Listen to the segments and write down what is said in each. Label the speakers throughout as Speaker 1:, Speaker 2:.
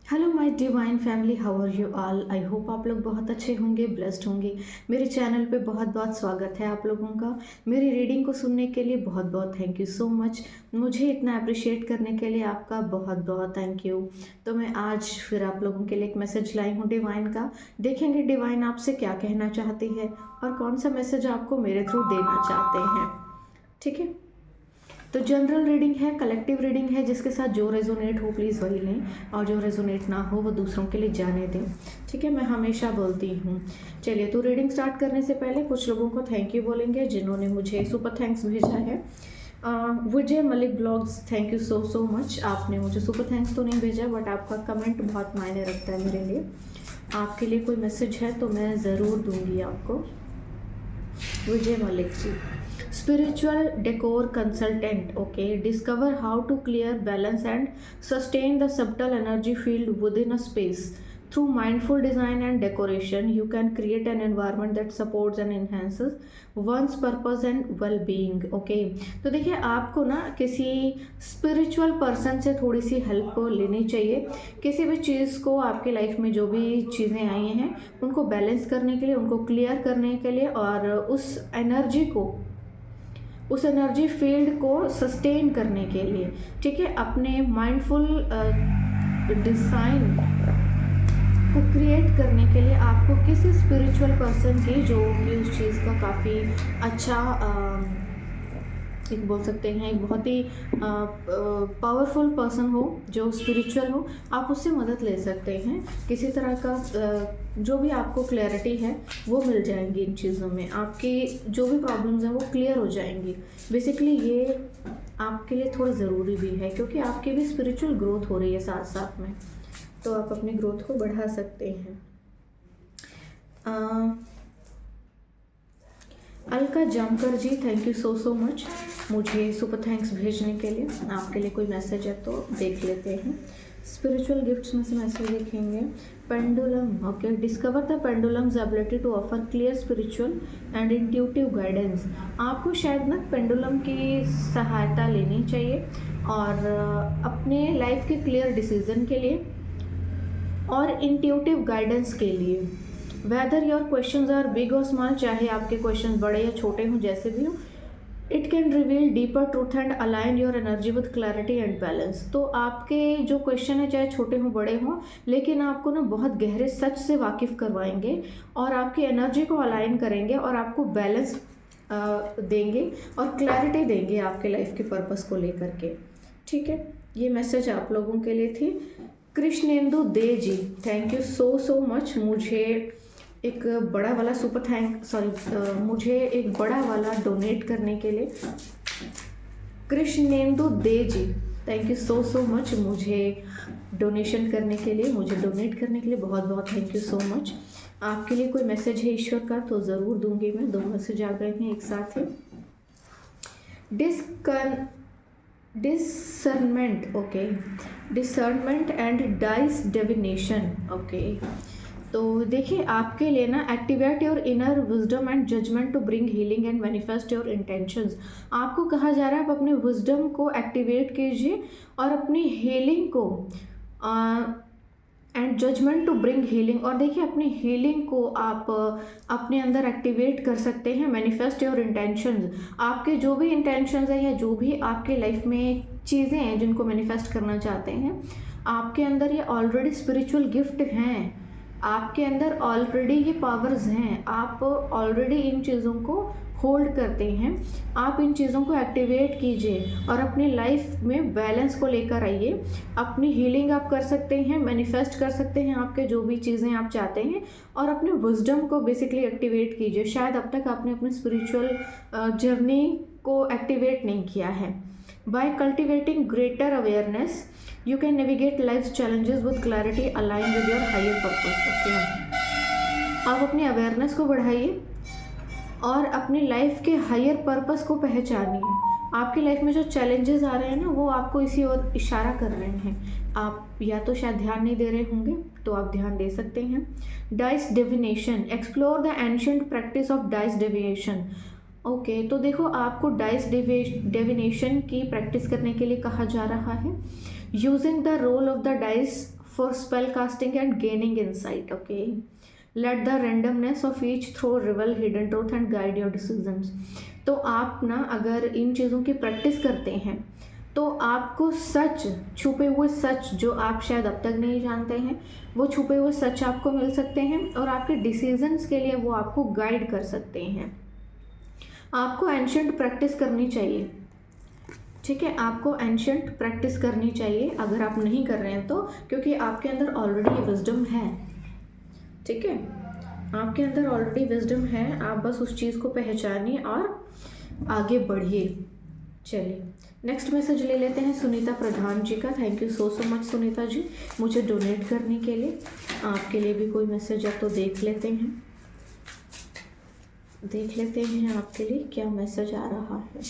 Speaker 1: Hello my divine family, how are you all. I hope आप लोग बहुत अच्छे होंगे, ब्लेस्ड होंगे। मेरे चैनल पे बहुत बहुत स्वागत है आप लोगों का। मेरी रीडिंग को सुनने के लिए बहुत बहुत थैंक यू सो मच। मुझे इतना अप्रिशिएट करने के लिए आपका बहुत बहुत थैंक यू। तो मैं आज फिर आप लोगों के लिए एक मैसेज लाई हूँ डिवाइन का। देखेंगे डिवाइन आपसे क्या कहना चाहती है और कौन सा मैसेज आपको मेरे थ्रू देना चाहते हैं। ठीक है, तो जनरल रीडिंग है, कलेक्टिव रीडिंग है, जिसके साथ जो रेजोनेट हो प्लीज़ वही लें और जो रेजोनेट ना हो वो दूसरों के लिए जाने दें। ठीक है, मैं हमेशा बोलती हूँ। चलिए, तो रीडिंग स्टार्ट करने से पहले कुछ लोगों को थैंक यू बोलेंगे जिन्होंने मुझे सुपर थैंक्स भेजा है। Vijay Malik blogs, thank you so so much. आपने मुझे सुपर थैंक्स तो नहीं भेजा, बट आपका कमेंट बहुत मायने रखता है मेरे लिए। आपके लिए कोई मैसेज है तो मैं ज़रूर दूंगी आपको। विजय Malik ji, spiritual decor consultant, okay, discover how to clear, balance and sustain the subtle energy field within a space. Through mindful design and decoration you can create an environment that supports and enhances one's purpose and well-being. okay, तो देखिए, आपको ना किसी spiritual person से थोड़ी सी help लेनी चाहिए। किसी भी चीज़ को, आपके लाइफ में जो भी चीज़ें आई हैं उनको बैलेंस करने के लिए, उनको क्लियर करने के लिए और उस एनर्जी फील्ड को सस्टेन करने के लिए। ठीक है, अपने माइंडफुल डिज़ाइन को क्रिएट करने के लिए आपको किसी स्पिरिचुअल पर्सन की, जो कि उस चीज़ का काफ़ी अच्छा एक बोल सकते हैं, एक बहुत ही पावरफुल पर्सन हो, जो स्पिरिचुअल हो, आप उससे मदद ले सकते हैं। किसी तरह का जो भी आपको क्लैरिटी है वो मिल जाएंगी इन चीज़ों में। आपकी जो भी प्रॉब्लम्स हैं वो क्लियर हो जाएंगी। बेसिकली ये आपके लिए थोड़ा ज़रूरी भी है, क्योंकि आपकी भी स्पिरिचुअल ग्रोथ हो रही है साथ साथ में, तो आप अपनी ग्रोथ को बढ़ा सकते हैं। Alka Jamkar ji, thank you so so much मुझे सुपर थैंक्स भेजने के लिए। आपके लिए कोई मैसेज है तो देख लेते हैं। स्पिरिचुअल गिफ्ट्स में से मैसेज देखेंगे। Pendulum, okay, discover the pendulum's ability to offer clear spiritual and intuitive guidance. आपको शायद ना पेंडुलम की सहायता लेनी चाहिए और अपने लाइफ के क्लियर डिसीजन के लिए और इंट्यूटिव गाइडेंस के लिए। Whether your questions are big or small, चाहे आपके क्वेश्चंस बड़े या छोटे हों, जैसे भी हो, it can reveal deeper truth and align your energy with clarity and balance. तो आपके जो क्वेश्चन है, चाहे छोटे हों बड़े हों, लेकिन आपको ना बहुत गहरे सच से वाकिफ़ करवाएंगे और आपकी एनर्जी को अलाइन करेंगे और आपको बैलेंस देंगे और क्लैरिटी देंगे आपके लाइफ के पर्पस को लेकर के। ठीक है, ये मैसेज आप लोगों के लिए थी। Krishnendu De ji, thank you so so much मुझे एक बड़ा वाला मुझे एक बड़ा वाला डोनेट करने के लिए। Krishnendu De ji, thank you so so much मुझे डोनेशन करने के लिए, मुझे डोनेट करने के लिए बहुत बहुत थैंक यू सो मच। आपके लिए कोई मैसेज है ईश्वर का तो ज़रूर दूंगी मैं। 2 मैसेज आ गए हैं एक साथ ही। Discernment, okay, discernment and dice divination, okay. तो देखिए, आपके लिए ना activate your inner wisdom and judgement to bring healing and manifest your intentions. आपको कहा जा रहा है आप अपने विजडम को एक्टिवेट कीजिए और अपनी हीलिंग को and judgement to bring healing, और देखिए अपनी हीलिंग को आप अपने अंदर एक्टिवेट कर सकते हैं। मैनिफेस्ट योर इंटेंशंस, आपके जो भी इंटेंशंस हैं या जो भी आपके लाइफ में चीज़ें हैं जिनको मैनिफेस्ट करना चाहते हैं, आपके अंदर ये ऑलरेडी स्पिरिचुअल गिफ्ट हैं, आपके अंदर ऑलरेडी ये पावर्स हैं, आप ऑलरेडी इन चीज़ों को होल्ड करते हैं। आप इन चीज़ों को एक्टिवेट कीजिए और अपनी लाइफ में बैलेंस को लेकर आइए। अपनी हीलिंग आप कर सकते हैं, मैनिफेस्ट कर सकते हैं आपके जो भी चीज़ें आप चाहते हैं, और अपने विजडम को बेसिकली एक्टिवेट कीजिए। शायद अब तक आपने अपने स्पिरिचुअल जर्नी को एक्टिवेट नहीं किया है। By cultivating greater awareness you can navigate life's challenges with clarity aligned with your higher purpose. okay, आप अपनी अवेयरनेस को बढ़ाइए और अपनी लाइफ के हायर पर्पस को पहचानिए। आपकी लाइफ में जो चैलेंजेस आ रहे हैं ना, वो आपको इसी ओर इशारा कर रहे हैं। आप या तो शायद ध्यान नहीं दे रहे होंगे, तो आप ध्यान दे सकते हैं। Dice divination, explore the ancient practice of dice divination. Okay, तो देखो, आपको डाइस डिविनेशन की प्रैक्टिस करने के लिए कहा जा रहा है। Using the roll of the dice for spell casting and gaining insight. Okay, let the randomness of each throw reveal hidden truth and guide your decisions. तो आप ना अगर इन चीज़ों की प्रैक्टिस करते हैं तो आपको सच, छुपे हुए सच जो आप शायद अब तक नहीं जानते हैं, वो छुपे हुए सच आपको मिल सकते हैं और आपके डिसीजंस के लिए वो आपको गाइड कर सकते हैं। आपको एंशिएंट प्रैक्टिस करनी चाहिए, ठीक है, आपको एंशिएंट प्रैक्टिस करनी चाहिए अगर आप नहीं कर रहे हैं तो, क्योंकि आपके अंदर ऑलरेडी ये विजडम है, ठीक है, आपके अंदर ऑलरेडी विजडम है, आप बस उस चीज़ को पहचानिए और आगे बढ़िए। चलिए नेक्स्ट मैसेज ले लेते हैं सुनीता प्रधान जी का। Thank you so much Sunita ji मुझे डोनेट करने के लिए। आपके लिए भी कोई मैसेज है तो देख लेते हैं, आपके लिए क्या मैसेज आ रहा है।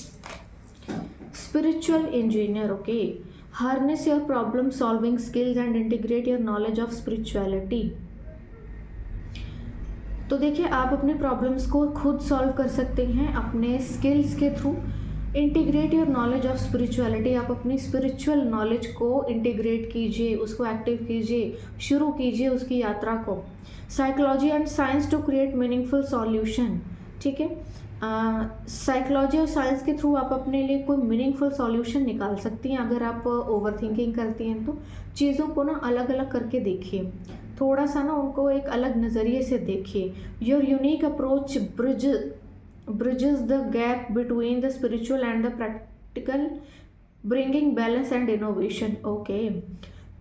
Speaker 1: Spiritual engineer, okay, harness your problem solving skills and integrate your knowledge of spirituality. तो देखिए आप अपने प्रॉब्लम्स को खुद सॉल्व कर सकते हैं अपने स्किल्स के through. Integrate your knowledge of spirituality, आप अपनी स्पिरिचुअल नॉलेज को इंटीग्रेट कीजिए, उसको एक्टिव कीजिए, शुरू कीजिए उसकी यात्रा को। Psychology and science to create meaningful solution, ठीक है, साइकोलॉजी और साइंस के थ्रू आप अपने लिए कोई मीनिंगफुल सॉल्यूशन निकाल सकती हैं। अगर आप ओवर थिंकिंग करती हैं तो चीज़ों को ना अलग अलग करके देखिए, थोड़ा सा ना उनको एक अलग नज़रिए से देखिए। Your unique approach bridges the gap between the spiritual and the practical, bringing balance and innovation. Okay,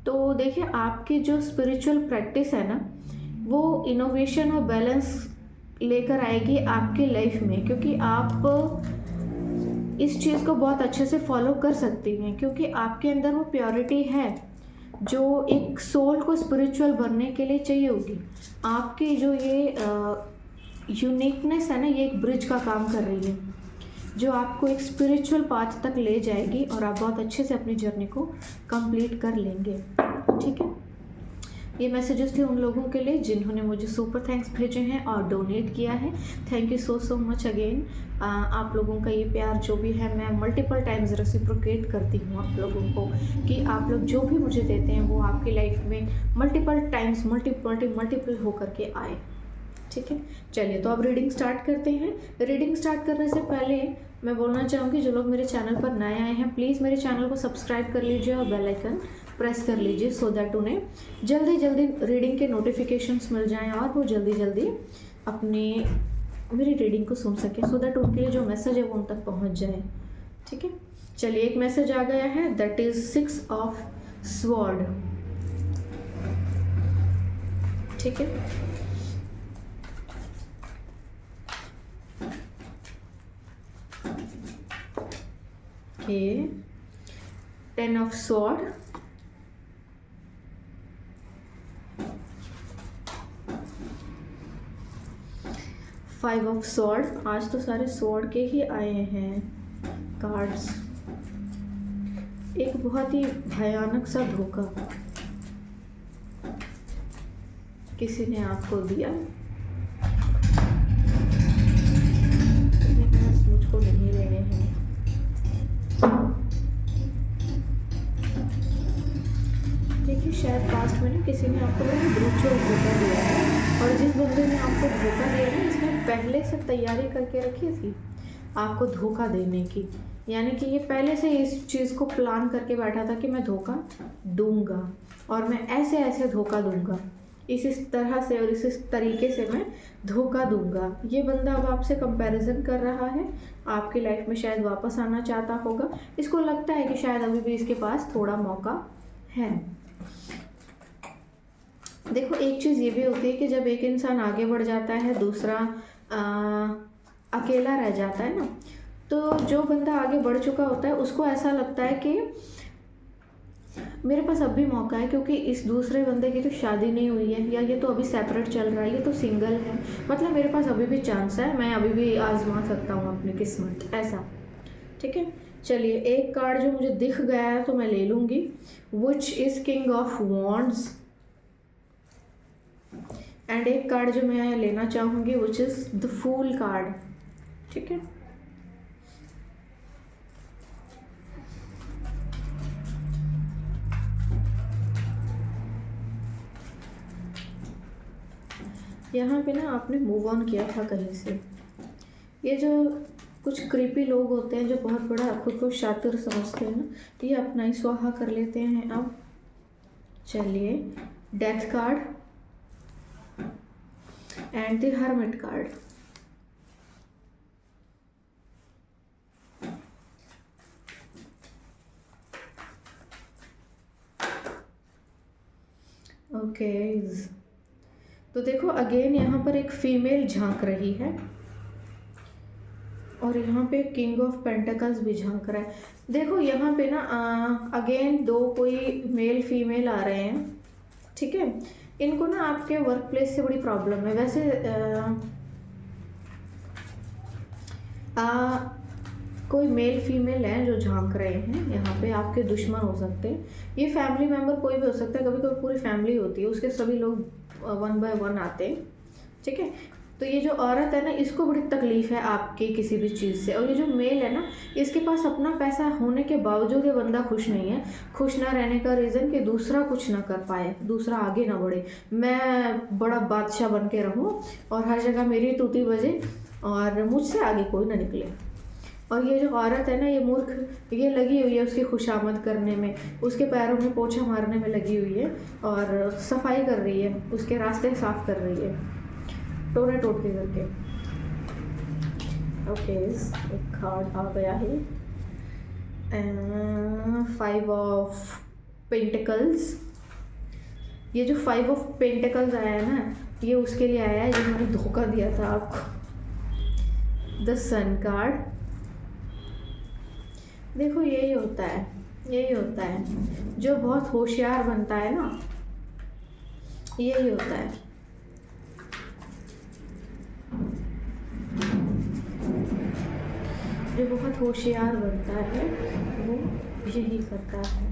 Speaker 1: तो देखिए आपकी जो स्पिरिचुअल प्रैक्टिस है ना वो इनोवेशन और बैलेंस लेकर आएगी आपकी लाइफ में, क्योंकि आप इस चीज़ को बहुत अच्छे से फॉलो कर सकती हैं, क्योंकि आपके अंदर वो प्योरिटी है जो एक सोल को स्पिरिचुअल बनने के लिए चाहिए होगी। आपकी जो ये यूनिकनेस है ना, ये एक ब्रिज का काम कर रही है जो आपको एक स्पिरिचुअल पाथ तक ले जाएगी और आप बहुत अच्छे से अपनी जर्नी को कंप्लीट कर लेंगे, ठीक है। ये मैसेजेस थे उन लोगों के लिए जिन्होंने मुझे सुपर थैंक्स भेजे हैं और डोनेट किया है। Thank you so much again. आप लोगों का ये प्यार जो भी है मैं मल्टीपल टाइम्स रेसिप्रोकेट करती हूँ आप लोगों को, कि आप लोग जो भी मुझे देते हैं वो आपकी लाइफ में मल्टीपल टाइम्स मल्टीपल होकर के आए, ठीक है। चलिए तो अब रीडिंग स्टार्ट करते हैं। रीडिंग स्टार्ट करने से पहले मैं बोलना चाहूँगी जो लोग मेरे चैनल पर नए आए हैं प्लीज़ मेरे चैनल को सब्सक्राइब कर लीजिए और बेल आइकन प्रेस कर लीजिए, सो दैट उन्हें जल्दी रीडिंग के नोटिफिकेशंस मिल जाएं और वो जल्दी अपनी मेरी रीडिंग को सुन सके, सो दैट उनके लिए जो मैसेज है वो उन तक पहुँच जाए, ठीक है। चलिए एक मैसेज आ गया है, दैट इज़ 6 ऑफ स्वॉर्ड, ठीक है। Okay, 10 of sword, 5 of sword। आज तो सारे sword के ही आए हैं कार्ड्स। एक बहुत ही भयानक सा धोखा किसी ने आपको दिया, मुझको नहीं लेने हैं। देखिए शायद पास्ट में ना किसी ने आपको बड़ा ब्रूचुअल धोखा दिया है और जिस बंदे ने आपको धोखा दिया है इसने पहले से तैयारी करके रखी थी आपको धोखा देने की, यानी कि ये पहले से इस चीज़ को प्लान करके बैठा था कि मैं धोखा दूंगा और मैं ऐसे धोखा दूंगा, इस तरह से और इस तरीके से मैं धोखा दूंगा। ये बंदा अब आपसे कंपैरिजन कर रहा है, आपकी लाइफ में शायद वापस आना चाहता होगा, इसको लगता है कि शायद अभी भी इसके पास थोड़ा मौका है। देखो एक चीज़ ये भी होती है कि जब एक इंसान आगे बढ़ जाता है दूसरा अकेला रह जाता है ना, तो जो बंदा आगे बढ़ चुका होता है उसको ऐसा लगता है कि मेरे पास अब भी मौका है, क्योंकि इस दूसरे बंदे की तो शादी नहीं हुई है या ये तो अभी सेपरेट चल रहा है, ये तो सिंगल है, मतलब मेरे पास अभी भी चांस है, मैं अभी भी आजमा सकता हूँ अपनी किस्मत, ऐसा, ठीक है। चलिए एक कार्ड जो मुझे दिख गया है तो मैं ले लूँगी, which is king of wands, and एक कार्ड जो मैं लेना चाहूँगी which is the fool card, ठीक है। यहाँ पे ना आपने मूव ऑन किया था कहीं से। ये जो कुछ क्रीपी लोग होते हैं जो बहुत बड़ा खुद को शातिर समझते हैं ना, ये अपना ही स्वाहा कर लेते हैं। अब चलिए, death card and the hermit card. Okay, तो देखो अगेन यहाँ पर एक फीमेल झांक रही है और यहाँ पे किंग ऑफ पेंटिकल्स भी झांक रहा है। देखो यहाँ पे ना अगेन दो कोई मेल फीमेल आ रहे हैं, ठीक है। इनको ना आपके वर्क प्लेस से बड़ी प्रॉब्लम है। वैसे कोई मेल फीमेल है जो झांक रहे हैं यहाँ पे, आपके दुश्मन हो सकते हैं, ये फैमिली मेम्बर कोई भी हो सकता है। कभी कभी पूरी फैमिली होती है, उसके सभी लोग वन बाय वन आते हैं, ठीक है। तो ये जो औरत है ना, इसको बड़ी तकलीफ है आपकी किसी भी चीज़ से। और ये जो मेल है ना, इसके पास अपना पैसा होने के बावजूद ये बंदा खुश नहीं है। खुश ना रहने का रीज़न कि दूसरा कुछ ना कर पाए, दूसरा आगे ना बढ़े, मैं बड़ा बादशाह बन के रहूँ और हर जगह मेरी तूती बजे और मुझसे आगे कोई ना निकले। और ये जो औरत है ना, ये मूर्ख, ये लगी हुई है उसकी खुशामद करने में, उसके पैरों में पोछा मारने में लगी हुई है और सफाई कर रही है, उसके रास्ते साफ कर रही है, टोने टोटके करके। ओके, एक कार्ड आ गया है, 5 ऑफ पेंटिकल्स। ये जो 5 ऑफ पेंटिकल्स आया है ना, ये उसके लिए आया है जिन्होंने धोखा दिया था आपको। The sun card. देखो यही होता है, यही होता है, जो बहुत होशियार बनता है ना, यही होता है। जो बहुत होशियार बनता है वो यही करता है।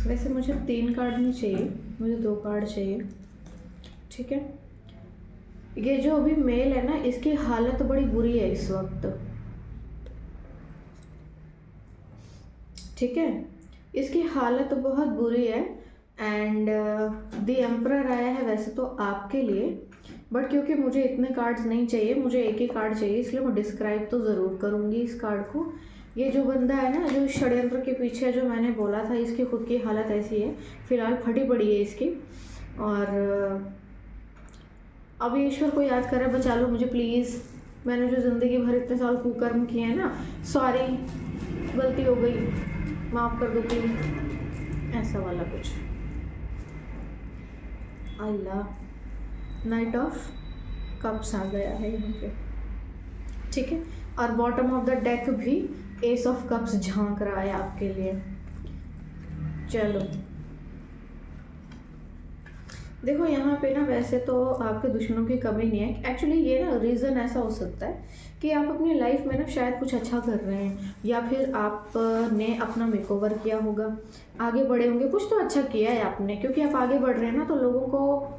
Speaker 1: वैसे मुझे 3 कार्ड नहीं चाहिए, मुझे 2 कार्ड चाहिए, ठीक है। ये जो अभी मेल है ना, इसकी हालत बड़ी बुरी है इस वक्त, ठीक है। इसकी हालत बहुत बुरी है एंड द एम्परर आया है वैसे तो आपके लिए, बट क्योंकि मुझे इतने कार्ड्स नहीं चाहिए, मुझे एक ही कार्ड चाहिए, इसलिए मैं डिस्क्राइब तो ज़रूर करूँगी इस कार्ड को। ये जो बंदा है ना, जो षड्यंत्र के पीछे, जो मैंने बोला था, इसकी खुद की हालत ऐसी है, फ़िलहाल फटी पड़ी है इसकी। और अब ईश्वर को याद करे, बचा लो मुझे प्लीज़। मैंने जो ज़िंदगी भर इतने साल कुकर्म किए हैं ना, सॉरी, गलती हो गई, माफ़ कर दो प्लीज़, ऐसा वाला कुछ। अल्लाह, नाइट ऑफ कप्स आ गया है यहाँ पे, ठीक है। और बॉटम ऑफ द डेक भी एस ऑफ कप्स झांक रहा है आपके लिए। चलो देखो, यहाँ पे ना वैसे तो आपके दुश्मनों की कमी नहीं है। एक्चुअली ये ना रीज़न ऐसा हो सकता है कि आप अपनी लाइफ में ना शायद कुछ अच्छा कर रहे हैं, या फिर आपने अपना मेकओवर किया होगा, आगे बढ़े होंगे, कुछ तो अच्छा किया है आपने, क्योंकि आप आगे बढ़ रहे हैं ना, तो लोगों को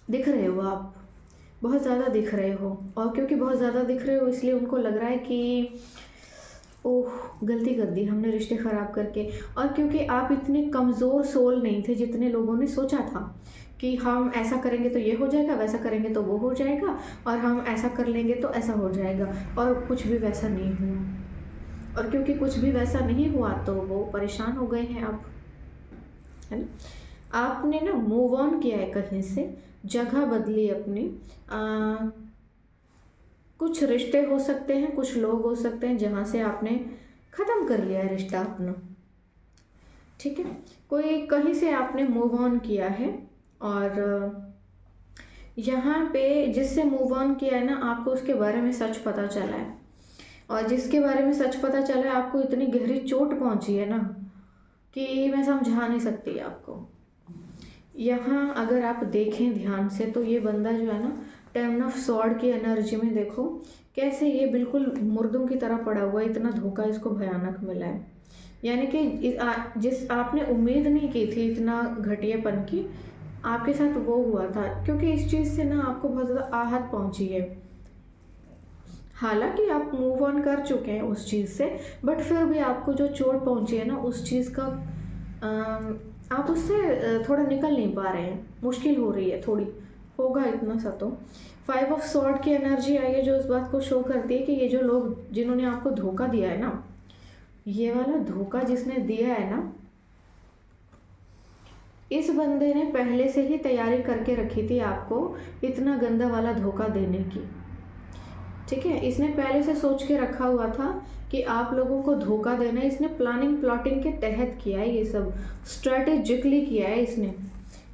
Speaker 1: दिख रहे हो, आप बहुत ज़्यादा दिख रहे हो। और क्योंकि बहुत ज़्यादा दिख रहे हो, इसलिए उनको लग रहा है कि ओह, गलती कर दी हमने रिश्ते ख़राब करके। और क्योंकि आप इतने कमज़ोर सोल नहीं थे जितने लोगों ने सोचा था कि हम ऐसा करेंगे तो ये हो जाएगा, वैसा करेंगे तो वो हो जाएगा, और हम ऐसा कर लेंगे तो ऐसा हो जाएगा, और कुछ भी वैसा नहीं हुआ। और क्योंकि कुछ भी वैसा नहीं हुआ तो वो परेशान हो गए हैं आप, है ना। आपने ना मूव ऑन किया है कहीं से, जगह बदली अपनी। कुछ रिश्ते हो सकते हैं, कुछ लोग हो सकते हैं जहाँ से आपने ख़त्म कर लिया है रिश्ता अपना, ठीक है। कोई कहीं से आपने मूव ऑन किया है, और यहाँ पे जिससे मूव ऑन किया है ना, आपको उसके बारे में सच पता चला है। और जिसके बारे में सच पता चला है, आपको इतनी गहरी चोट पहुंची है ना कि मैं समझा नहीं सकती आपको। यहाँ अगर आप देखें ध्यान से तो ये बंदा जो है ना, 10 ऑफ स्वॉर्ड की एनर्जी में देखो कैसे ये बिल्कुल मुर्दों की तरह पड़ा हुआ है, इतना धोखा इसको भयानक मिला है। यानी कि जिस आपने उम्मीद नहीं की थी इतना घटियापन की, आपके साथ वो हुआ था, क्योंकि इस चीज़ से ना आपको बहुत ज़्यादा आहत पहुंची है। हालांकि आप मूव ऑन कर चुके हैं उस चीज़ से, बट फिर भी आपको जो चोट पहुंची है ना उस चीज़ का आप उससे थोड़ा निकल नहीं पा रहे हैं, मुश्किल हो रही है थोड़ी, होगा इतना सा तो। 5 ऑफ स्वॉर्ड की एनर्जी आई है जो इस बात को शो करती है कि ये जो लोग जिन्होंने आपको धोखा दिया है ना, ये वाला धोखा जिसने दिया है ना, इस बंदे ने पहले से ही तैयारी करके रखी थी आपको इतना गंदा वाला धोखा देने की। ठीक है, इसने पहले से सोच के रखा हुआ था कि आप लोगों को धोखा देना है। इसने प्लानिंग प्लॉटिंग के तहत किया है, ये सब स्ट्रेटेजिकली किया है इसने,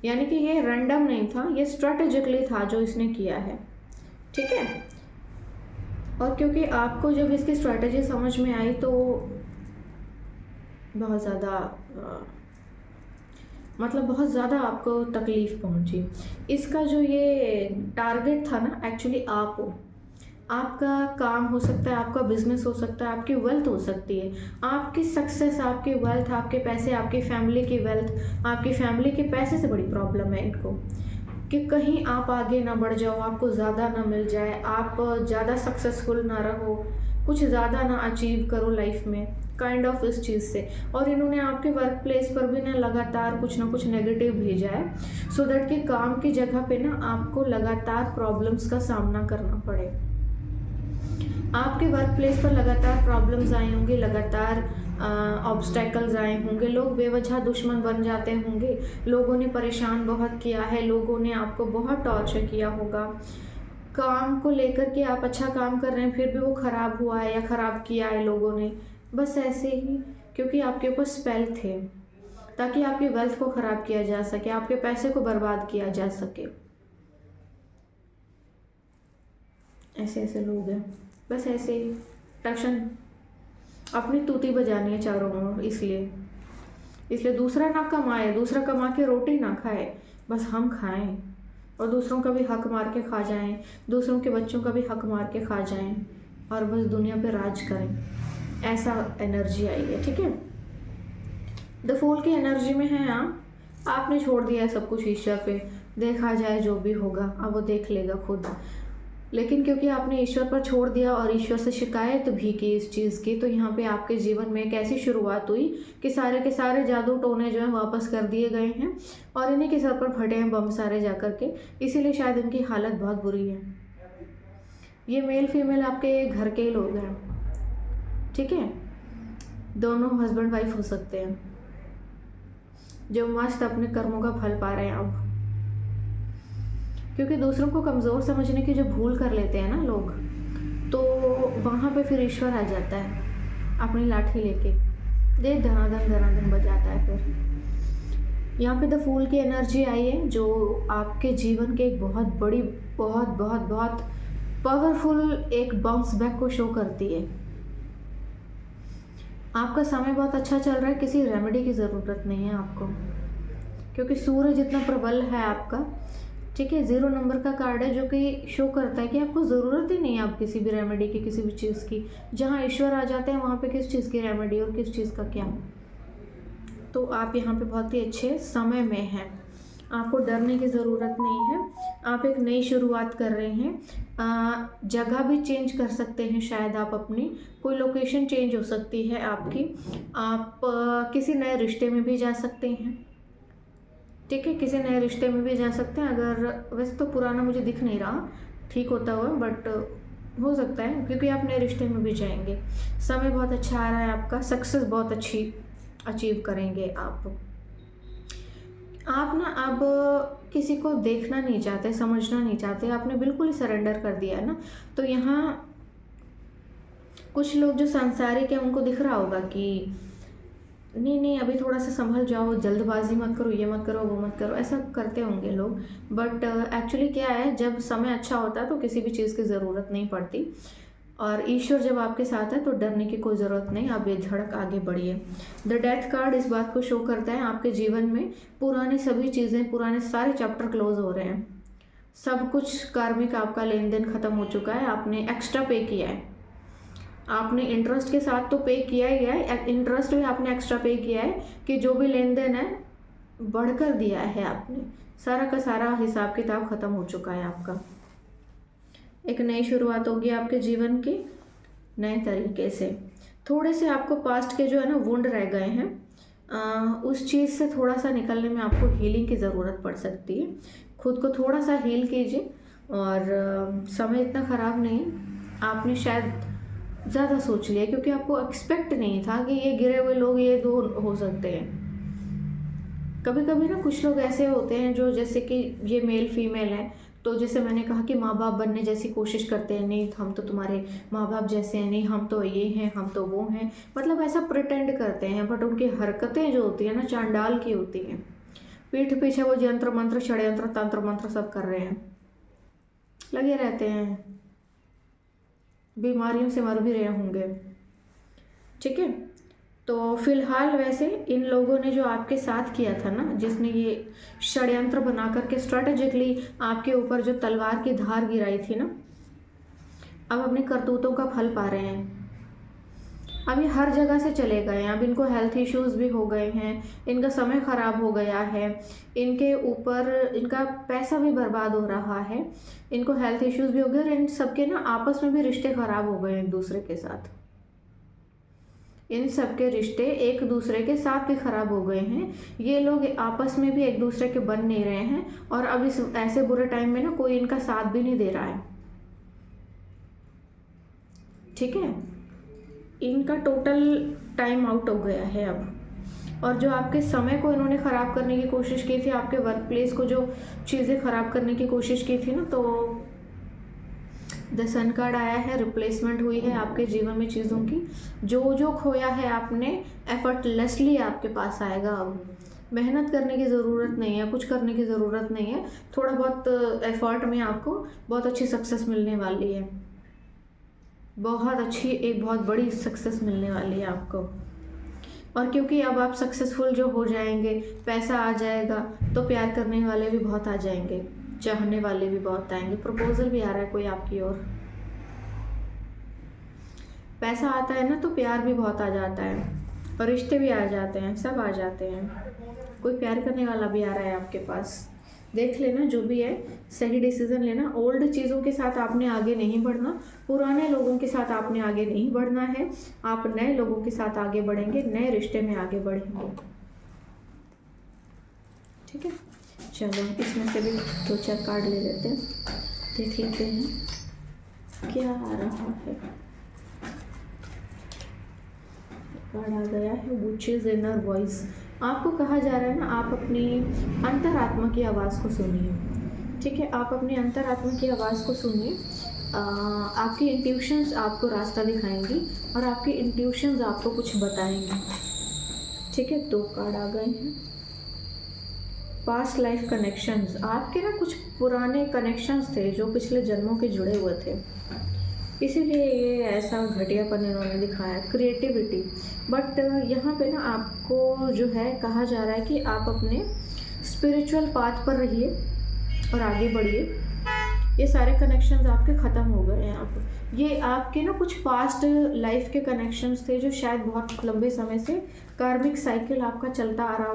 Speaker 1: यानी कि ये रैंडम नहीं था, ये स्ट्रेटेजिकली था जो इसने किया है। ठीक है, और क्योंकि आपको जब इसकी स्ट्रेटेजी समझ में आई तो बहुत ज़्यादा मतलब बहुत ज़्यादा आपको तकलीफ़ पहुंची। इसका जो ये टारगेट था ना, एक्चुअली आप हो, आपका काम हो सकता है, आपका बिजनेस हो सकता है, आपकी वेल्थ हो सकती है, आपकी सक्सेस, आपकी वेल्थ, आपके पैसे, आपकी फैमिली की वेल्थ, आपकी फैमिली के पैसे से बड़ी प्रॉब्लम है इनको कि कहीं आप आगे ना बढ़ जाओ, आपको ज़्यादा ना मिल जाए, आप ज़्यादा सक्सेसफुल ना रहो, कुछ ज़्यादा ना अचीव करो लाइफ में, काइंड ऑफ इस चीज़ से। और इन्होंने आपके वर्क प्लेस पर भी ना लगातार कुछ ना कुछ नेगेटिव भेजा है, सो दैट कि काम की जगह पे ना आपको लगातार प्रॉब्लम्स का सामना करना पड़े। आपके वर्क प्लेस पर लगातार प्रॉब्लम्स आए होंगे, लगातार ऑब्स्टेकल्स आए होंगे, लोग बेवजह दुश्मन बन जाते होंगे, लोगों ने परेशान बहुत किया है, लोगों ने आपको बहुत टॉर्चर किया होगा, काम को लेकर के आप अच्छा काम कर रहे हैं फिर भी वो ख़राब हुआ है या ख़राब किया है लोगों ने, बस ऐसे ही, क्योंकि आपके ऊपर स्पेल थे ताकि आपकी वेल्थ को ख़राब किया जा सके, आपके पैसे को बर्बाद किया जा सके। ऐसे ऐसे लोग हैं, बस ऐसे ही टशन अपनी तूती बजानी है चारों ओर, इसलिए दूसरा ना कमाए, दूसरा कमा के रोटी ना खाए, बस हम खाएं और दूसरों का भी हक मार के खा जाएं, दूसरों के बच्चों का भी हक मार के खा जाएं और बस दुनिया पे राज करें, ऐसा एनर्जी आई है। ठीक है, द फूल की एनर्जी में है आपने छोड़ दिया है सब कुछ ईश्वर पे, देखा जाए जो भी होगा अब वो देख लेगा खुद। लेकिन क्योंकि आपने ईश्वर पर छोड़ दिया और ईश्वर से शिकायत भी की इस चीज़ की, तो यहाँ पे आपके जीवन में एक ऐसी शुरुआत हुई कि सारे के सारे जादू टोने जो हैं वापस कर दिए गए हैं और इन्हीं के सर पर फटे हैं बम सारे जा कर के, इसीलिए शायद इनकी हालत बहुत बुरी है। ये मेल फीमेल आपके घर के ही लोग हैं। ठीक है, दोनों हस्बैंड वाइफ हो सकते हैं जो मस्त अपने कर्मों का फल पा रहे हैं अब, क्योंकि दूसरों को कमज़ोर समझने की जो भूल कर लेते हैं ना लोग, तो वहाँ पे फिर ईश्वर आ जाता है अपनी लाठी लेके, दे धनाधन बजाता है। फिर यहाँ पे द फूल की एनर्जी आई है जो आपके जीवन के एक बहुत बड़ी बहुत बहुत बहुत पावरफुल एक बाउंस बैक को शो करती है। आपका समय बहुत अच्छा चल रहा है, किसी रेमेडी की ज़रूरत नहीं है आपको, क्योंकि सूरज इतना प्रबल है आपका। ठीक है, 0 नंबर का कार्ड है जो कि शो करता है कि आपको ज़रूरत ही नहीं है आप किसी भी रेमेडी की, किसी भी चीज़ की। जहाँ ईश्वर आ जाते हैं वहाँ पे किस चीज़ की रेमेडी और किस चीज़ का क्या। तो आप यहाँ पे बहुत ही अच्छे समय में हैं, आपको डरने की ज़रूरत नहीं है, आप एक नई शुरुआत कर रहे हैं। जगह भी चेंज कर सकते हैं शायद आप अपनी, कोई लोकेशन चेंज हो सकती है आपकी, आप किसी नए रिश्ते में भी जा सकते हैं। ठीक है, किसी नए रिश्ते में भी जा सकते हैं। अगर वैसे तो पुराना मुझे दिख नहीं रहा ठीक होता हुआ, बट हो सकता है क्योंकि आप नए रिश्ते में भी जाएंगे। समय बहुत अच्छा आ रहा है आपका, सक्सेस बहुत अच्छी अचीव करेंगे आप ना अब किसी को देखना नहीं चाहते, समझना नहीं चाहते, आपने बिल्कुल ही सरेंडर कर दिया है ना। तो यहाँ कुछ लोग जो सांसारिक हैं उनको दिख रहा होगा कि नहीं अभी थोड़ा सा संभल जाओ, जल्दबाजी मत करो, ये मत करो, वो मत करो, ऐसा करते होंगे लोग। बट एक्चुअली क्या है, जब समय अच्छा होता है तो किसी भी चीज़ की ज़रूरत नहीं पड़ती। और ईश्वर जब आपके साथ है तो डरने की कोई ज़रूरत नहीं, आप बेधड़क आगे बढ़िए। द डेथ कार्ड इस बात को शो करता है आपके जीवन में पुरानी सभी चीज़ें, पुराने सारे चैप्टर क्लोज हो रहे हैं। सब कुछ कार्मिक आपका लेन देन ख़त्म हो चुका है, आपने एक्स्ट्रा पे किया है। आपने इंटरेस्ट के साथ तो पे किया ही है, इंटरेस्ट भी आपने एक्स्ट्रा पे किया है कि जो भी लेन देन है बढ़कर दिया है आपने। सारा का सारा हिसाब किताब ख़त्म हो चुका है आपका। एक नई शुरुआत होगी आपके जीवन की नए तरीके से। थोड़े से आपको पास्ट के जो है ना वुंड रह गए हैं, उस चीज़ से थोड़ा सा निकलने में आपको हीलिंग की ज़रूरत पड़ सकती है। खुद को थोड़ा सा हील कीजिए। और समय इतना ख़राब नहीं है, आपने शायद ज़्यादा सोच लिया क्योंकि आपको एक्सपेक्ट नहीं था कि ये गिरे हुए लोग ये दो हो सकते हैं। कभी कभी ना कुछ लोग ऐसे होते हैं जो, जैसे कि ये मेल फीमेल है, तो जैसे मैंने कहा कि माँ बाप बनने जैसी कोशिश करते हैं, नहीं हम तो तुम्हारे माँ बाप जैसे हैं, नहीं हम तो ये हैं, हम तो वो हैं, मतलब ऐसा प्रिटेंड करते हैं। बट उनकी हरकतें जो होती हैं ना चांडाल की होती हैं। पीठ पीछे वो यंत्र मंत्र षड्यंत्र तंत्र मंत्र सब कर रहे हैं, लगे रहते हैं, बीमारियों से मर भी रहे होंगे। ठीक है, तो फिलहाल वैसे इन लोगों ने जो आपके साथ किया था ना, जिसने ये षड्यंत्र बना करके स्ट्रैटेजिकली आपके ऊपर जो तलवार की धार गिराई थी ना, अब अपने करतूतों का फल पा रहे हैं। अब ये हर जगह से चले गए हैं, अब इनको हेल्थ इश्यूज भी हो गए हैं, इनका समय ख़राब हो गया है, इनके ऊपर इनका पैसा भी बर्बाद हो रहा है, इनको हेल्थ इश्यूज भी हो गए और इन सबके ना आपस में भी रिश्ते ख़राब हो गए एक दूसरे के साथ। इन सब के रिश्ते एक दूसरे के साथ भी ख़राब हो गए हैं। ये लोग आपस में भी एक दूसरे के बन नहीं रहे हैं और अब इस ऐसे बुरे टाइम में ना कोई इनका साथ भी नहीं दे रहा है। ठीक है, इनका टोटल टाइम आउट हो गया है अब। और जो आपके समय को इन्होंने ख़राब करने की कोशिश की थी, आपके वर्क प्लेस को जो चीज़ें ख़राब करने की कोशिश की थी ना, तो द सन कार्ड आया है, रिप्लेसमेंट हुई है आपके जीवन में चीज़ों की। जो जो खोया है आपने एफर्टलेसली आपके पास आएगा। अब मेहनत करने की ज़रूरत नहीं है, कुछ करने की ज़रूरत नहीं है, थोड़ा बहुत एफर्ट में आपको बहुत अच्छी सक्सेस मिलने वाली है। बहुत अच्छी, एक बहुत बड़ी सक्सेस मिलने वाली है आपको। और क्योंकि अब आप सक्सेसफुल जो हो जाएंगे, पैसा आ जाएगा, तो प्यार करने वाले भी बहुत आ जाएंगे, चाहने वाले भी बहुत आएंगे, प्रपोजल भी आ रहा है कोई आपकी ओर। पैसा आता है ना तो प्यार भी बहुत आ जाता है और रिश्ते भी आ जाते हैं, सब आ जाते हैं। कोई प्यार करने वाला भी आ रहा है आपके पास। देख लेना, जो भी है सही डिसीजन लेना। ओल्ड चीज़ों के साथ आपने आगे नहीं बढ़ना, पुराने लोगों के साथ आपने आगे नहीं बढ़ना है। आप नए लोगों के साथ आगे बढ़ेंगे, नए रिश्ते में आगे बढ़ेंगे। ठीक है, चलो इसमें से भी 2-4 कार्ड ले लेते हैं, देख लेते हैं क्या आ रहा है। कार्ड आ गया है विचेस इनर वॉइस। आपको कहा जा रहा है ना, आप अपनी अंतरात्मा की आवाज़ को सुनिए। ठीक है, आप अपनी अंतरात्मा की आवाज़ को सुनिए। आपकी इंट्यूशंस आपको रास्ता दिखाएंगी और आपकी इंट्यूशंस आपको कुछ बताएंगी। ठीक है, 2 कार्ड आ गए हैं। पास्ट लाइफ कनेक्शंस, आपके ना कुछ पुराने कनेक्शंस थे जो पिछले जन्मों के जुड़े हुए थे, इसीलिए ये ऐसा घटियापन इन्होंने दिखाया। क्रिएटिविटी, बट यहाँ पे ना आपको जो है कहा जा रहा है कि आप अपने स्पिरिचुअल पाथ पर रहिए और आगे बढ़िए। ये सारे कनेक्शंस आपके ख़त्म हो गए हैं। आप ये आपके ना कुछ पास्ट लाइफ के कनेक्शंस थे जो शायद बहुत लंबे समय से कार्मिक साइकिल आपका चलता आ रहा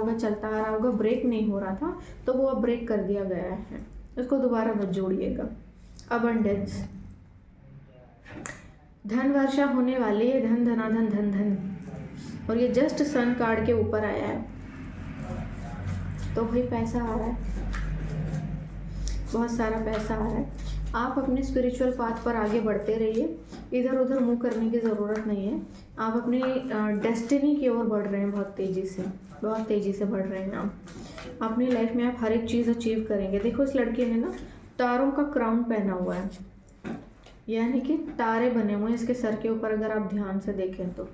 Speaker 1: होगा, ब्रेक नहीं हो रहा था, तो वो अब ब्रेक कर दिया गया है, उसको दोबारा मत जोड़िएगा। अबंडेंस, धन वर्षा होने वाली है, धन धनाधन धन धन, और ये जस्ट सन कार्ड के ऊपर आया है, तो भाई पैसा आ रहा है, बहुत सारा पैसा आ रहा है। आप अपने स्पिरिचुअल पाथ पर आगे बढ़ते रहिए, इधर उधर मुंह करने की ज़रूरत नहीं है। आप अपनी डेस्टिनी की ओर बढ़ रहे हैं, बहुत तेज़ी से बढ़ रहे हैं आप अपनी लाइफ में। आप हर एक चीज़ अचीव करेंगे। देखो इस लड़के ने ना तारों का क्राउन पहना हुआ है, यानी कि तारे बने हुए हैं इसके सर के ऊपर। अगर आप ध्यान से देखें तो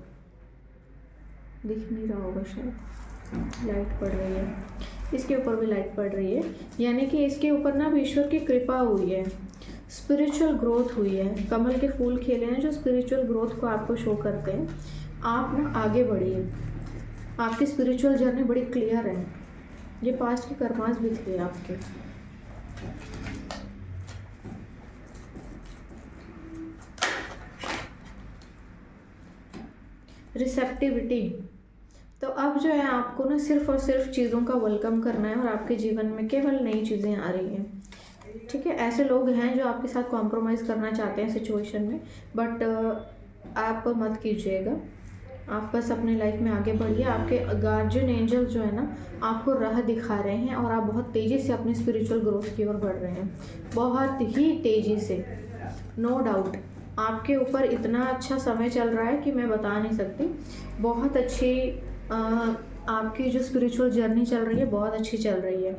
Speaker 1: दिख नहीं रहा होगा, शायद लाइट पड़ रही है, इसके ऊपर भी लाइट पड़ रही है, यानी कि इसके ऊपर ना ईश्वर की कृपा हुई है। स्पिरिचुअल ग्रोथ हुई है। कमल के फूल खिले हैं जो स्पिरिचुअल ग्रोथ को आपको शो करते हैं। आप ना आगे बढ़िए, आपकी स्पिरिचुअल जर्नी बड़ी क्लियर है। ये पास्ट के कर्मास भी थे आपके। रिसेप्टिविटी, तो अब जो है आपको ना सिर्फ और सिर्फ चीज़ों का वेलकम करना है और आपके जीवन में केवल नई चीज़ें आ रही हैं। ठीक है, ऐसे लोग हैं जो आपके साथ कॉम्प्रोमाइज़ करना चाहते हैं सिचुएशन में, बट आप मत कीजिएगा। आप बस अपने लाइफ में आगे बढ़िए। आपके गार्जियन एंजल जो है ना आपको राह दिखा रहे हैं और आप बहुत तेज़ी से अपनी स्पिरिचुअल ग्रोथ की ओर बढ़ रहे हैं, बहुत ही तेज़ी से। नो डाउट आपके ऊपर इतना अच्छा समय चल रहा है कि मैं बता नहीं सकती। बहुत अच्छी आपकी जो स्पिरिचुअल जर्नी चल रही है बहुत अच्छी चल रही है।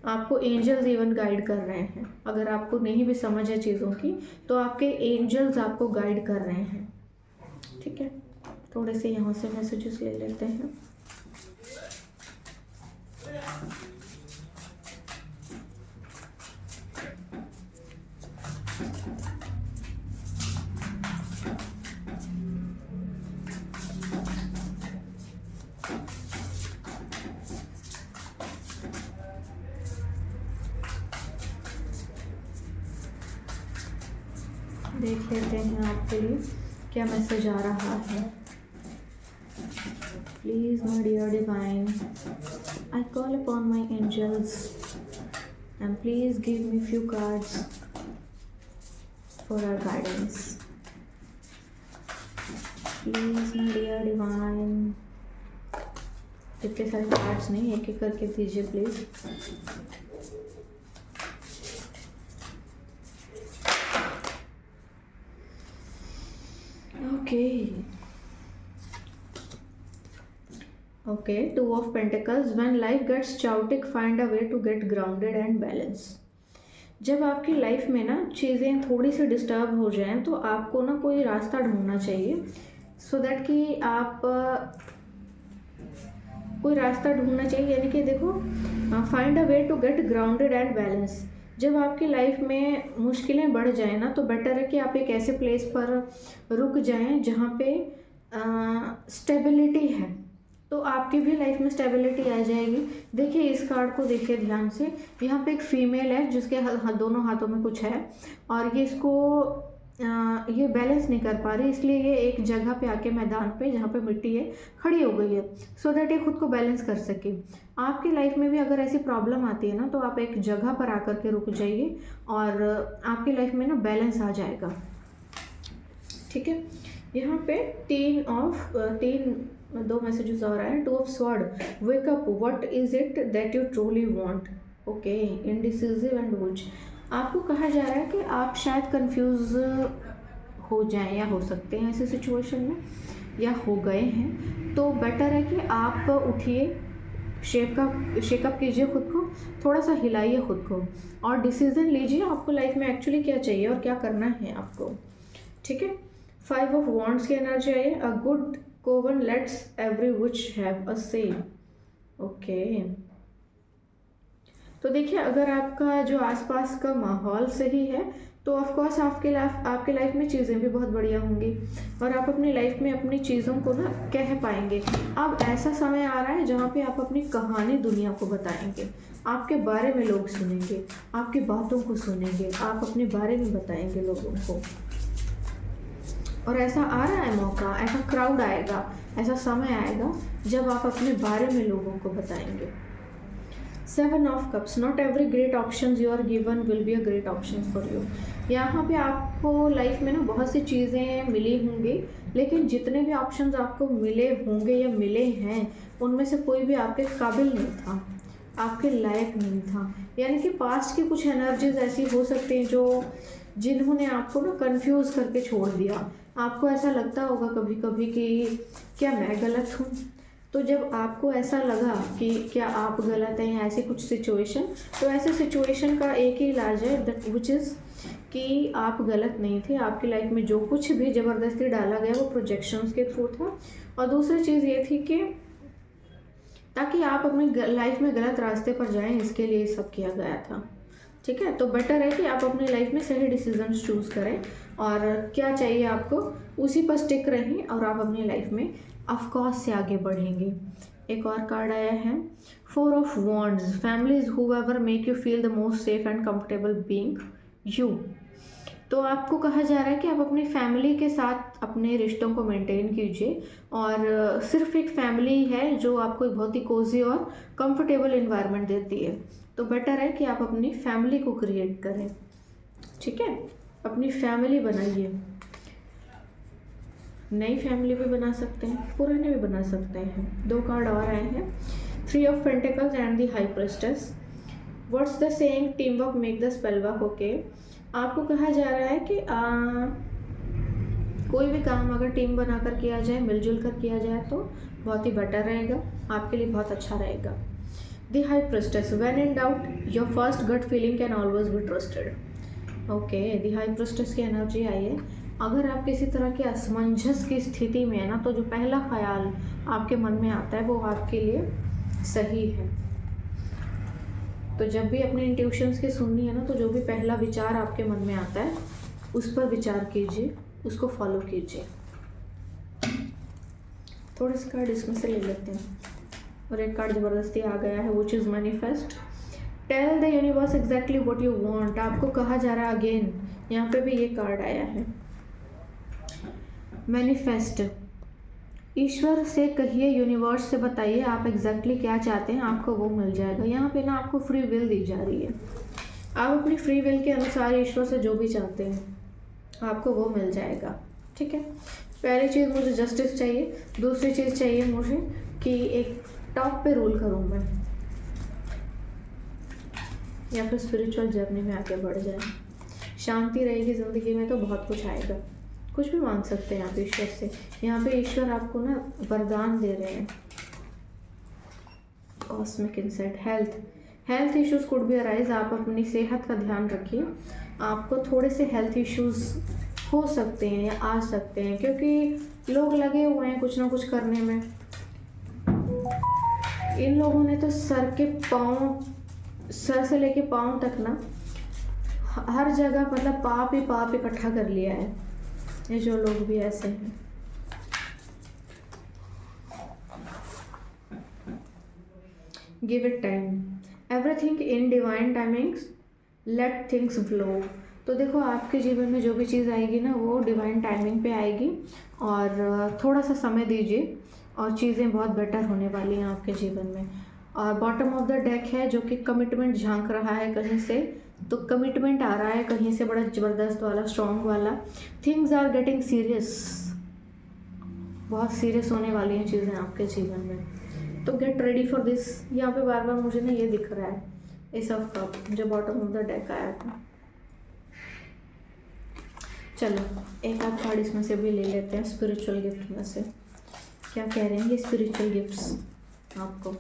Speaker 1: आपको एंजल्स इवन गाइड कर रहे हैं। अगर आपको नहीं भी समझ है चीज़ों की तो आपके एंजल्स आपको गाइड कर रहे हैं। ठीक है, थोड़े से यहाँ से मैसेजेस ले लेते हैं। देख लेते हैं आपके लिए क्या मैसेज आ रहा है। Please my dear divine, I call upon my angels and please give me few cards for our guidance. Please my dear divine, इतने सारे कार्ड्स नहीं, एक एक करके दीजिए please. Okay, Two of Pentacles. When life gets chaotic, find a way to get grounded and balance. जब आपकी life में ना चीज़ें थोड़ी सी डिस्टर्ब हो जाएं तो आपको ना कोई रास्ता ढूंढना चाहिए, सो दैट कि आप कोई रास्ता ढूंढना चाहिए। यानी कि देखो, find a way to get grounded and balance. जब आपकी लाइफ में मुश्किलें बढ़ जाएं ना तो बेटर है कि आप एक ऐसे प्लेस पर रुक जाएं जहाँ पे स्टेबिलिटी है, तो आपकी भी लाइफ में स्टेबिलिटी आ जाएगी। देखिए इस कार्ड को देखिए ध्यान से। यहाँ पे एक फीमेल है जिसके दोनों हाथों में कुछ है और ये इसको ये बैलेंस नहीं कर पा रही, इसलिए ये एक जगह पे आके मैदान पे जहाँ पे मिट्टी है खड़ी हो गई है, सो दैट ये खुद को बैलेंस कर सके। आपकी लाइफ में भी अगर ऐसी प्रॉब्लम आती है ना तो आप एक जगह पर आकर के रुक जाइए और आपकी लाइफ में ना बैलेंस आ जाएगा। ठीक है, यहाँ पे दो मैसेजेस और आए। Two of sword, wake up, what is it that you truly want. Okay, indecisive and watch. आपको कहा जा रहा है कि आप शायद कंफ्यूज हो जाएं या हो सकते हैं ऐसी सिचुएशन में या हो गए हैं, तो बेटर है कि आप उठिए, शेकअप कीजिए खुद को, थोड़ा सा हिलाइए खुद को और डिसीजन लीजिए आपको लाइफ में एक्चुअली क्या चाहिए और क्या करना है आपको। ठीक है, 5 ऑफ वॉन्ड्स की एनर्जी आई है। अ गुड कोवन let's every which have a से। ओके, तो देखिए अगर आपका जो आसपास का माहौल सही है तो ऑफ कोर्स आपके लाइफ में चीज़ें भी बहुत बढ़िया होंगी और आप अपनी लाइफ में अपनी चीज़ों को ना कह पाएंगे। अब ऐसा समय आ रहा है जहाँ पे आप अपनी कहानी दुनिया को बताएंगे, आपके बारे में लोग सुनेंगे, आपकी बातों को सुनेंगे, आप अपने बारे में बताएंगे लोगों को। और ऐसा आ रहा है मौका, ऐसा क्राउड आएगा, ऐसा समय आएगा जब आप अपने बारे में लोगों को बताएंगे। 7 of cups, not every great option you are given will be a great option for you. यहाँ पे आपको लाइफ में ना बहुत सी चीज़ें मिली होंगी, लेकिन जितने भी ऑप्शंस आपको मिले होंगे या मिले हैं उनमें से कोई भी आपके काबिल नहीं था, आपके लायक नहीं था। यानी कि पास्ट की कुछ एनर्जीज ऐसी हो सकती हैं जिन्होंने आपको ना कंफ्यूज करके छोड़ दिया। आपको ऐसा लगता होगा कभी कभी कि क्या मैं गलत हूँ, तो जब आपको ऐसा लगा कि क्या आप गलत हैं या ऐसी कुछ सिचुएशन, तो ऐसे सिचुएशन का एक ही इलाज है दैट विच इज़ कि आप गलत नहीं थे। आपकी लाइफ में जो कुछ भी ज़बरदस्ती डाला गया वो प्रोजेक्शंस के थ्रू था, और दूसरी चीज़ ये थी कि ताकि आप अपनी लाइफ में गलत रास्ते पर जाएं, इसके लिए सब किया गया था। ठीक है। तो बेटर है कि आप अपनी लाइफ में सही डिसीजंस चूज़ करें और क्या चाहिए आपको उसी पर स्टिक रहें और आप अपनी लाइफ में ऑफकोर्स से आगे बढ़ेंगे। एक और कार्ड आया है, 4 of wands, families whoever make you feel the most safe and comfortable being you. तो आपको कहा जा रहा है कि आप अपनी फैमिली के साथ अपने रिश्तों को मेंटेन कीजिए और सिर्फ एक फैमिली है जो आपको एक बहुत ही कोजी और कंफर्टेबल इन्वायरमेंट देती है। तो बेटर है कि आप अपनी फैमिली को क्रिएट करें, ठीक है। अपनी फैमिली बनाइए, नई फैमिली भी बना सकते हैं, पुराने भी बना सकते हैं। 2 कार्ड और आए हैं, 3 of pentacles and the high priestess. What's the saying, team work make the spell work. Okay, आपको कहा जा रहा है कि कोई भी काम अगर टीम बनाकर किया जाए, मिलजुल कर किया जाए तो बहुत ही बेटर रहेगा, आपके लिए बहुत अच्छा रहेगा। The high priestess, when in doubt your first gut feeling can always be trusted. Okay, the high priestess की एनर्जी आई है। अगर आप किसी तरह के असमंजस की स्थिति में है ना, तो जो पहला ख्याल आपके मन में आता है वो आपके लिए सही है। तो जब भी अपने इंट्यूशंस की सुननी है ना, तो जो भी पहला विचार आपके मन में आता है उस पर विचार कीजिए, उसको फॉलो कीजिए। थोड़े से कार्ड इसमें से ले लेते हैं। और एक कार्ड ज़बरदस्ती आ गया है, which is manifest. Tell the universe exactly what you want. आपको कहा जा रहा है अगेन, यहाँ पे भी ये कार्ड आया है, मैनिफेस्ट। ईश्वर से कहिए, यूनिवर्स से बताइए आप एग्जैक्टली क्या चाहते हैं, आपको वो मिल जाएगा। यहाँ पे ना आपको फ्री विल दी जा रही है, आप अपनी फ्री विल के अनुसार ईश्वर से जो भी चाहते हैं आपको वो मिल जाएगा, ठीक है। पहली चीज़ मुझे जस्टिस चाहिए, दूसरी चीज़ चाहिए मुझे कि एक टॉप पे रूल करूँ मैं, या फिर स्पिरिचुअल जर्नी में आगे बढ़ जाए, शांति रहेगी ज़िंदगी में तो बहुत कुछ आएगा। कुछ भी मांग सकते हैं आप ईश्वर से। यहाँ पे ईश्वर आपको ना वरदान दे रहे हैं। Cosmic insight, health issues could be arise. आप अपनी सेहत का ध्यान रखिए, आपको थोड़े से हेल्थ इश्यूज हो सकते हैं या आ सकते हैं, क्योंकि लोग लगे हुए हैं कुछ ना कुछ करने में। इन लोगों ने तो सर से लेके पाँव तक ना हर जगह मतलब पाप ही पाप इकट्ठा कर लिया है, ये जो लोग भी ऐसे हैं। Give it time, everything in divine timings, let things flow. तो देखो आपके जीवन में जो भी चीज़ आएगी ना वो डिवाइन टाइमिंग पे आएगी, और थोड़ा सा समय दीजिए और चीज़ें बहुत बेटर होने वाली हैं आपके जीवन में। और बॉटम ऑफ द डेक है जो कि कमिटमेंट झांक रहा है कहीं से, तो कमिटमेंट आ रहा है कहीं से बड़ा ज़बरदस्त वाला, स्ट्रॉन्ग वाला। थिंग्स आर गेटिंग सीरियस, बहुत सीरियस होने वाली हैं चीज़ें आपके जीवन में, तो गेट रेडी फॉर दिस। यहाँ पे बार बार मुझे ना ये दिख रहा है, एस ऑफ कप जो बॉटम ऑफ द डेक आया था। चलो एक आध कार्ड इसमें से भी ले लेते हैं, स्पिरिचुअल गिफ्ट में से क्या कह रहे हैं ये स्पिरिचुअल गिफ्ट्स आपको।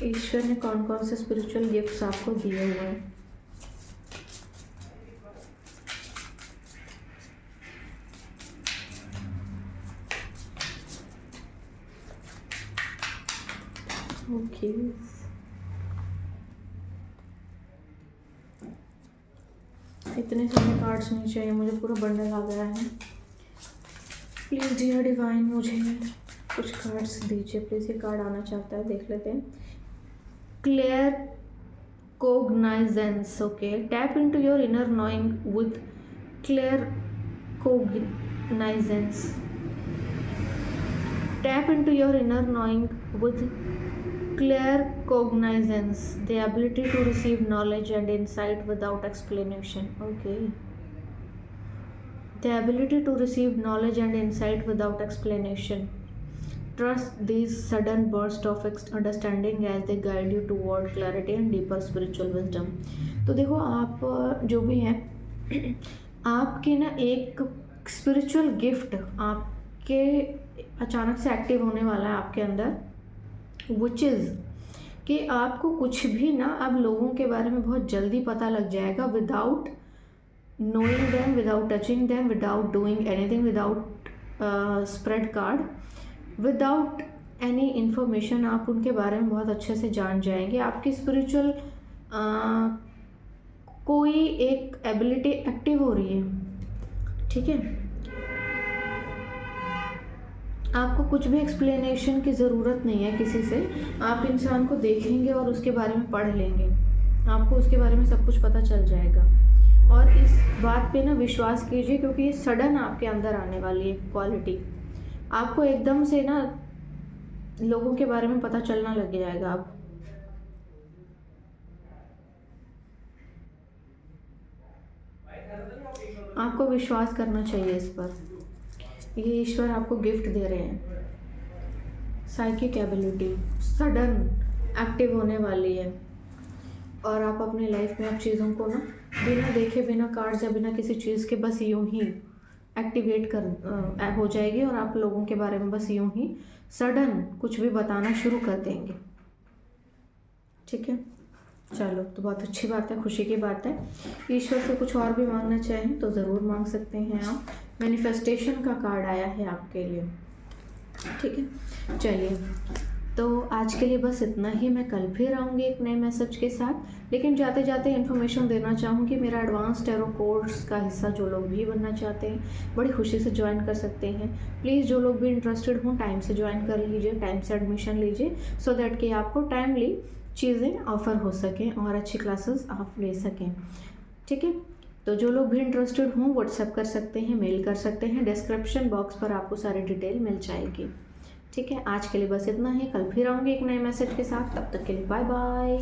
Speaker 1: ईश्वर ने कौन कौन से स्पिरिचुअल गिफ्ट्स आपको दिए हुए हैं। ओके, इतने सारे कार्ड्स नहीं चाहिए मुझे, पूरा बंडल आ गया है। प्लीज़ डियर डिवाइन मुझे कुछ कार्ड्स दीजिए प्लीज़। ये कार्ड आना चाहता है, देख लेते हैं। Clear cognizance. Okay, tap into your inner knowing with clear cognizance. Tap into your inner knowing with clear cognizance, the ability to receive knowledge and insight without explanation. Okay, the ability to receive knowledge and insight without explanation. Trust these sudden bursts of understanding as they guide you toward clarity and deeper spiritual wisdom. तो देखो आप जो भी हैं आपके ना एक spiritual gift आपके अचानक से एक्टिव होने वाला है आपके अंदर, विच इज़ कि आपको कुछ भी ना अब लोगों के बारे में बहुत जल्दी पता लग जाएगा, without knowing them, without touching them, without doing anything, without spread card, without any information आप उनके बारे में बहुत अच्छे से जान जाएंगे। आपकी स्पिरिचुअल कोई एक एबिलिटी एक्टिव हो रही है, ठीक है। आपको कुछ भी एक्सप्लेनेशन की ज़रूरत नहीं है किसी से, आप इंसान को देखेंगे और उसके बारे में पढ़ लेंगे, आपको उसके बारे में सब कुछ पता चल जाएगा। और इस बात पे ना विश्वास कीजिए, क्योंकि ये सडन आपके अंदर आने वाली है क्वालिटी। आपको एकदम से ना लोगों के बारे में पता चलना लग जाएगा। आप आपको विश्वास करना चाहिए इस पर। ये ईश्वर आपको गिफ्ट दे रहे हैं। साइकिक एबिलिटी सडन एक्टिव होने वाली है, और आप अपने लाइफ में अब चीज़ों को ना बिना देखे, बिना कार्ड्स या बिना किसी चीज़ के बस यूं ही एक्टिवेट कर हो जाएगी, और आप लोगों के बारे में बस यूं ही सडन कुछ भी बताना शुरू कर देंगे, ठीक है। चलो, तो बहुत अच्छी बात है, खुशी की बात है। ईश्वर से कुछ और भी मांगना चाहें तो ज़रूर मांग सकते हैं आप। मैनिफेस्टेशन का कार्ड आया है आपके लिए, ठीक है। चलिए, तो आज के लिए बस इतना ही। मैं कल फिर आऊँगी एक नए मैसेज के साथ, लेकिन जाते जाते इन्फॉर्मेशन देना चाहूँगी, मेरा एडवांस टैरो कोर्स का हिस्सा जो लोग भी बनना चाहते हैं बड़ी खुशी से ज्वाइन कर सकते हैं। प्लीज़ जो लोग भी इंटरेस्टेड हों टाइम से ज्वाइन कर लीजिए, टाइम से एडमिशन लीजिए, सो दैट कि आपको टाइमली चीज़ें ऑफ़र हो सकें और अच्छी क्लासेस आप ले सकें, ठीक है। तो जो लोग भी इंटरेस्टेड हों व्हाट्सएप कर सकते हैं, मेल कर सकते हैं, डिस्क्रिप्शन बॉक्स पर आपको सारी डिटेल मिल जाएगी, ठीक है। आज के लिए बस इतना ही, कल फिर आऊँगी एक नए मैसेज के साथ। तब तक के लिए बाय बाय।